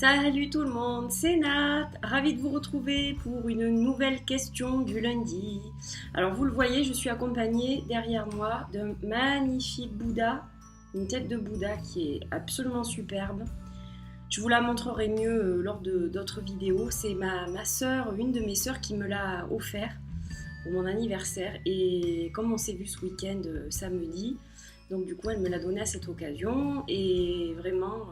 Salut tout le monde, c'est Nat, ravie de vous retrouver pour une nouvelle question du lundi. Alors vous le voyez, je suis accompagnée derrière moi d'un magnifique Bouddha, une tête de Bouddha qui est absolument superbe. Je vous la montrerai mieux lors d'autres vidéos. C'est ma soeur, une de mes sœurs qui me l'a offert pour mon anniversaire. Et comme on s'est vu ce week-end samedi, donc du coup elle me l'a donné à cette occasion et vraiment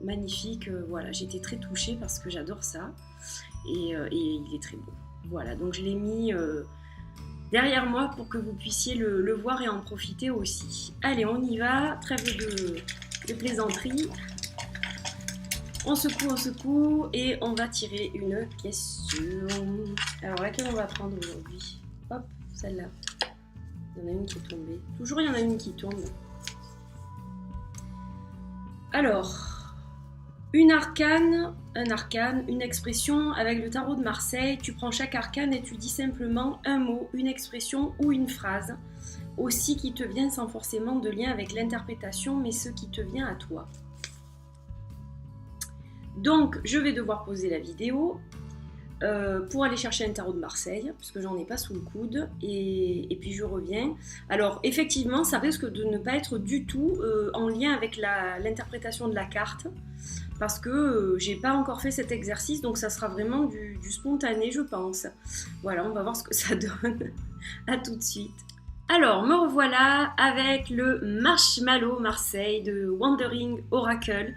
magnifique. Voilà, j'étais très touchée parce que j'adore ça et il est très beau. Voilà, donc je l'ai mis derrière moi pour que vous puissiez le voir et en profiter aussi. Allez, on y va, trêve de plaisanterie. On secoue et on va tirer une question. Alors laquelle on va prendre aujourd'hui? Hop, celle-là. Il y en a une qui est tombée. Toujours il y en a une qui tombe. Alors, un arcane, une expression avec le tarot de Marseille. Tu prends chaque arcane et tu dis simplement un mot, une expression ou une phrase. Aussi qui te vient sans forcément de lien avec l'interprétation, mais ce qui te vient à toi. Donc, je vais devoir poser la vidéo pour aller chercher un tarot de Marseille, parce que j'en ai pas sous le coude, et puis je reviens. Alors, effectivement, ça risque de ne pas être du tout en lien avec l'interprétation de la carte, parce que j'ai pas encore fait cet exercice, donc ça sera vraiment du spontané, je pense. Voilà, on va voir ce que ça donne. À tout de suite. Alors, me revoilà avec le Marshmallow Marseille de Wandering Oracle.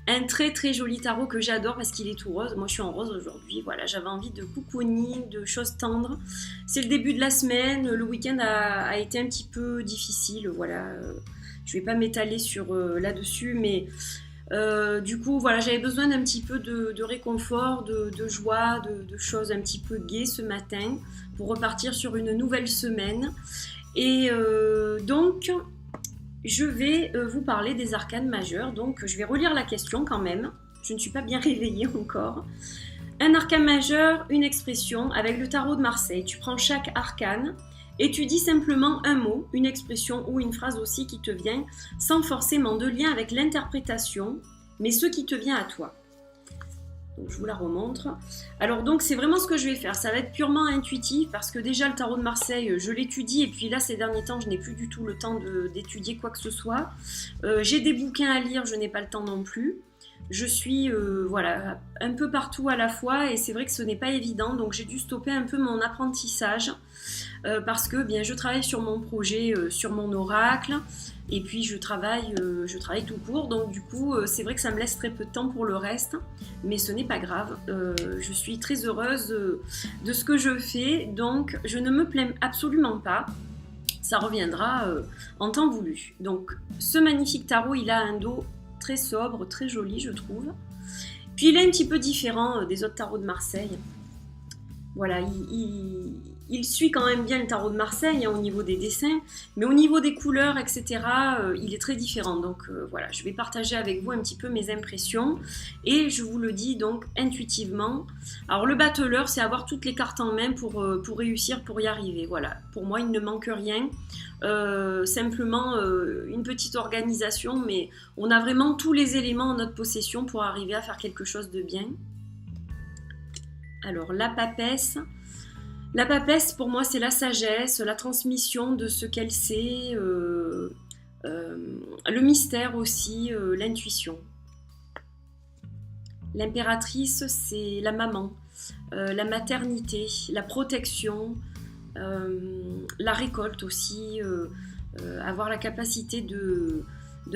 Un très très joli tarot que j'adore parce qu'il est tout rose. Moi, je suis en rose aujourd'hui. Voilà, j'avais envie de cocooning, de choses tendres. C'est le début de la semaine. Le week-end a été un petit peu difficile. Voilà, je vais pas m'étaler sur là-dessus, mais du coup, voilà, j'avais besoin d'un petit peu de réconfort, de joie, de choses un petit peu gaies ce matin pour repartir sur une nouvelle semaine. Et donc, je vais vous parler des arcanes majeurs. Donc, je vais relire la question quand même. Je ne suis pas bien réveillée encore. Un arcane majeur, une expression avec le tarot de Marseille. Tu prends chaque arcane et tu dis simplement un mot, une expression ou une phrase aussi qui te vient, sans forcément de lien avec l'interprétation, mais ce qui te vient à toi. Donc, je vous la remontre. Alors donc c'est vraiment ce que je vais faire, ça va être purement intuitif parce que déjà le tarot de Marseille je l'étudie et puis là ces derniers temps je n'ai plus du tout le temps d'étudier quoi que ce soit. J'ai des bouquins à lire, je n'ai pas le temps non plus. Je suis voilà, un peu partout à la fois et c'est vrai que ce n'est pas évident, donc j'ai dû stopper un peu mon apprentissage parce que bien, je travaille sur mon projet, sur mon oracle, et puis je travaille tout court, donc du coup c'est vrai que ça me laisse très peu de temps pour le reste, mais ce n'est pas grave, je suis très heureuse de ce que je fais, donc je ne me plains absolument pas. Ça reviendra en temps voulu. Donc ce magnifique tarot, il a un dos très sobre, très joli je trouve. Puis il est un petit peu différent des autres tarots de Marseille. Voilà, il suit quand même bien le tarot de Marseille hein, au niveau des dessins, mais au niveau des couleurs, etc., il est très différent. Donc voilà, je vais partager avec vous un petit peu mes impressions et je vous le dis donc intuitivement. Alors le battleur, c'est avoir toutes les cartes en main pour réussir, pour y arriver. Voilà, pour moi, il ne manque rien. Simplement une petite organisation, mais on a vraiment tous les éléments en notre possession pour arriver à faire quelque chose de bien. Alors la papesse pour moi c'est la sagesse, la transmission de ce qu'elle sait, le mystère aussi, l'intuition. L'impératrice c'est la maman, la maternité, la protection, la récolte aussi, avoir la capacité de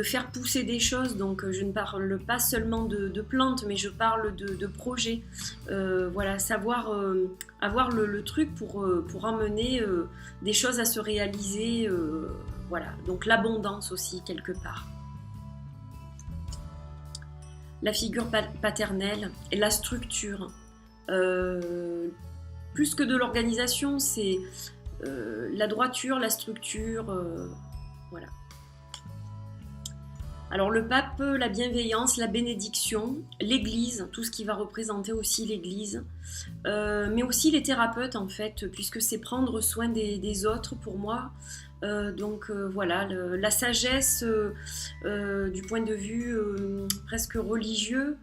faire pousser des choses, donc je ne parle pas seulement de plantes, mais je parle de projets, voilà, savoir avoir le truc pour amener des choses à se réaliser, voilà, donc l'abondance aussi quelque part. La figure paternelle et la structure, plus que de l'organisation, c'est la droiture, la structure, voilà. Alors le pape, la bienveillance, la bénédiction, l'église, tout ce qui va représenter aussi l'église, mais aussi les thérapeutes en fait, puisque c'est prendre soin des autres pour moi. Donc voilà, la sagesse du point de vue presque religieux,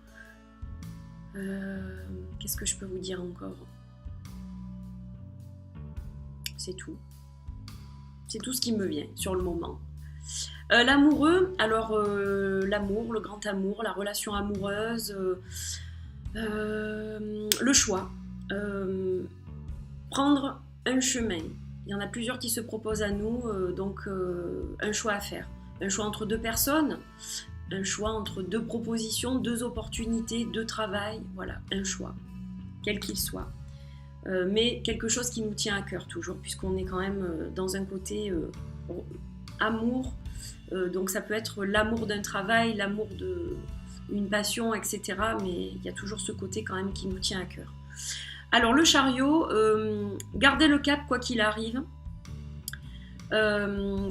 Qu'est-ce que je peux vous dire encore? C'est tout. C'est tout ce qui me vient sur le moment. L'amoureux, alors l'amour, le grand amour, la relation amoureuse, le choix. Prendre un chemin. Il y en a plusieurs qui se proposent à nous, donc un choix à faire. Un choix entre deux personnes, un choix entre deux propositions, deux opportunités, deux travail, voilà, un choix, quel qu'il soit. Mais quelque chose qui nous tient à cœur toujours, puisqu'on est quand même dans un côté amour, donc ça peut être l'amour d'un travail, l'amour d'une passion, etc. Mais il y a toujours ce côté quand même qui nous tient à cœur. Alors le chariot, garder le cap quoi qu'il arrive,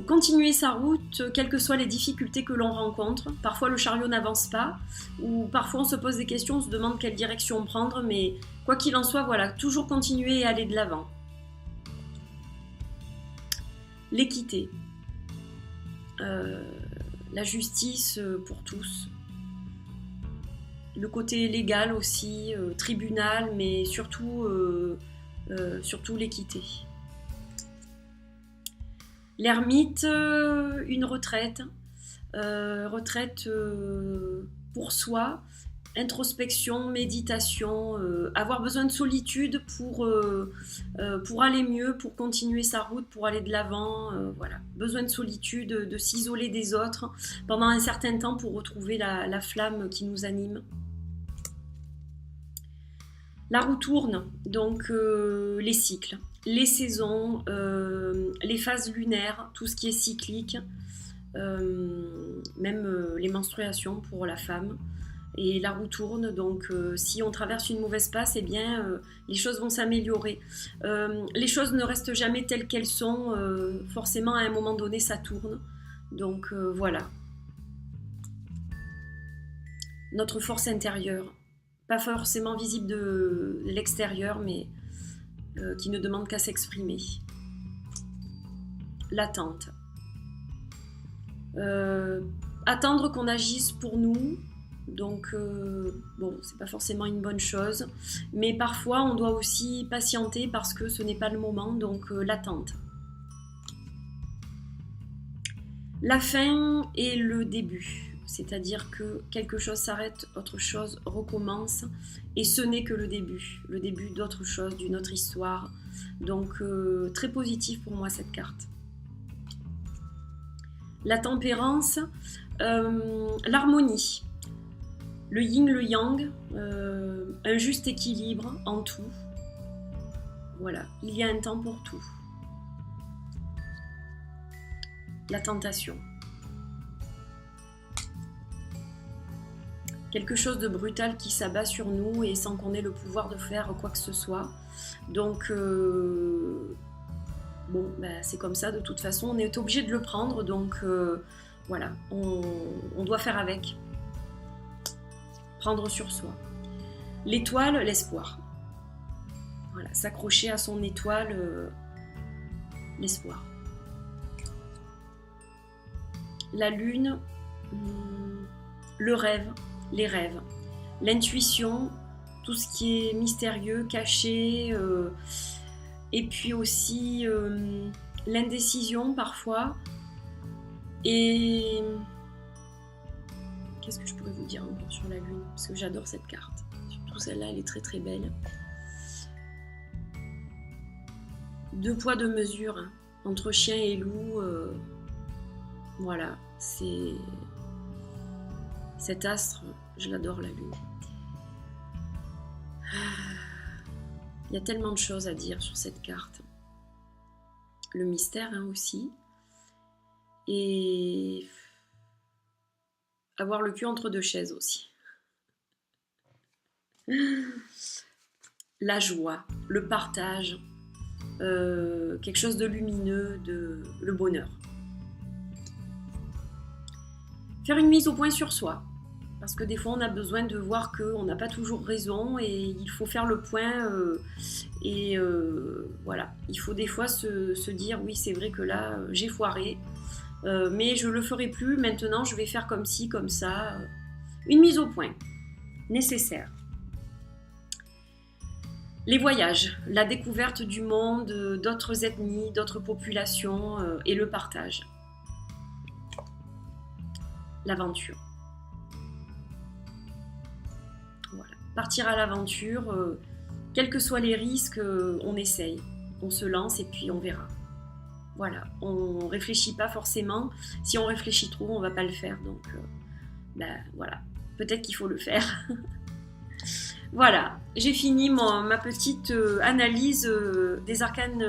continuer sa route, quelles que soient les difficultés que l'on rencontre. Parfois le chariot n'avance pas, ou parfois on se pose des questions, on se demande quelle direction prendre, mais quoi qu'il en soit, voilà, toujours continuer et aller de l'avant. L'équité, la justice pour tous. Le côté légal aussi, tribunal, mais surtout l'équité. L'ermite, une retraite, pour soi, introspection, méditation, avoir besoin de solitude pour aller mieux, pour continuer sa route, pour aller de l'avant, voilà. Besoin de solitude, de s'isoler des autres pendant un certain temps pour retrouver la flamme qui nous anime. La roue tourne, donc les cycles, les saisons, les phases lunaires, tout ce qui est cyclique, même les menstruations pour la femme. Et la roue tourne, donc si on traverse une mauvaise passe, eh bien les choses vont s'améliorer. Les choses ne restent jamais telles qu'elles sont, forcément à un moment donné ça tourne. Donc voilà. Notre force intérieure, pas forcément visible de l'extérieur, mais qui ne demande qu'à s'exprimer. L'attente. Attendre qu'on agisse pour nous, donc bon, c'est pas forcément une bonne chose, mais parfois on doit aussi patienter parce que ce n'est pas le moment, donc l'attente. La fin et le début. C'est-à-dire que quelque chose s'arrête, autre chose recommence, et ce n'est que le début d'autre chose, d'une autre histoire. Donc très positif pour moi cette carte. La tempérance, l'harmonie, le yin, le yang, un juste équilibre en tout. Voilà, il y a un temps pour tout. La tentation. Quelque chose de brutal qui s'abat sur nous et sans qu'on ait le pouvoir de faire quoi que ce soit. Donc, bon, ben, c'est comme ça de toute façon, on est obligé de le prendre, donc voilà, on doit faire avec. Prendre sur soi. L'étoile, l'espoir. Voilà, s'accrocher à son étoile, l'espoir. La lune, le rêve. Les rêves, l'intuition, tout ce qui est mystérieux, caché, et puis aussi l'indécision parfois. Et qu'est-ce que je pourrais vous dire encore sur la lune? Parce que j'adore cette carte, surtout celle-là, elle est très très belle. Deux poids, deux mesures, hein, entre chien et loup, voilà, c'est... Cet astre, je l'adore, la lune. Il y a tellement de choses à dire sur cette carte. Le mystère hein, aussi. Et avoir le cul entre deux chaises aussi. La joie, le partage, quelque chose de lumineux, le bonheur. Faire une mise au point sur soi. Parce que des fois, on a besoin de voir qu'on n'a pas toujours raison et il faut faire le point. Voilà, il faut des fois se dire, oui, c'est vrai que là, j'ai foiré, mais je ne le ferai plus. Maintenant, je vais faire comme ci, comme ça. Une mise au point, nécessaire. Les voyages, la découverte du monde, d'autres ethnies, d'autres populations et le partage. L'aventure. Voilà. Partir à l'aventure, quels que soient les risques, on essaye. On se lance et puis on verra. Voilà, on réfléchit pas forcément. Si on réfléchit trop, on va pas le faire. Donc, voilà, peut-être qu'il faut le faire. Voilà, j'ai fini ma petite analyse des arcanes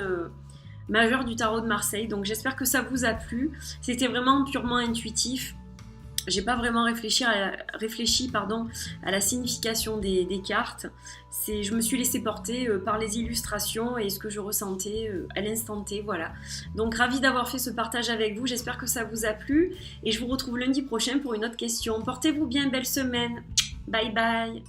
majeurs du tarot de Marseille. Donc j'espère que ça vous a plu. C'était vraiment purement intuitif. J'ai pas vraiment réfléchi à la signification des cartes. Je me suis laissée porter par les illustrations et ce que je ressentais à l'instant T. Voilà. Donc ravie d'avoir fait ce partage avec vous. J'espère que ça vous a plu et je vous retrouve lundi prochain pour une autre question. Portez-vous bien, belle semaine. Bye bye.